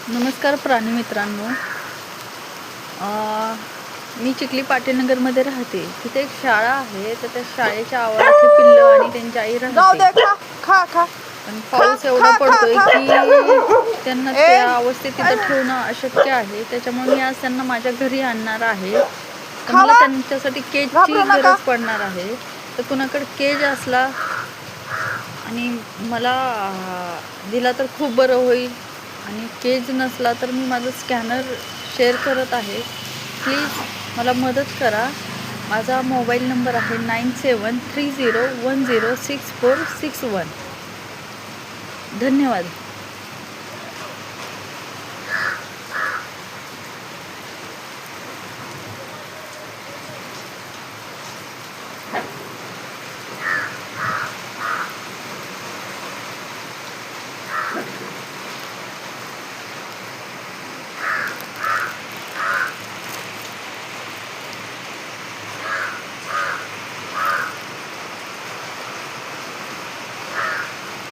नमस्कार प्राणी मित्रांनो. मी चिखली पाटीलनगरमध्ये राहते. तिथे एक शाळा आहे, तर त्या शाळेच्या आवारात हे पिल्लं आणि त्यांची आई राहते. पण पाऊस एवढा पडतोय की त्यांना त्या अवस्थेत तिथं ठेवणं अशक्य आहे. त्याच्यामुळे मी आज त्यांना माझ्या घरी आणणार आहे. तर मला त्यांच्यासाठी केजची गरज पडणार आहे. तर कुणाकडे केज असला आणि मला दिला तर खूप बरं होईल. आणि केज नसला तर मी माझं स्कॅनर शेअर करत आहे. प्लीज मला मदत करा. माझा मोबाईल नंबर आहे 9730106461. धन्यवाद.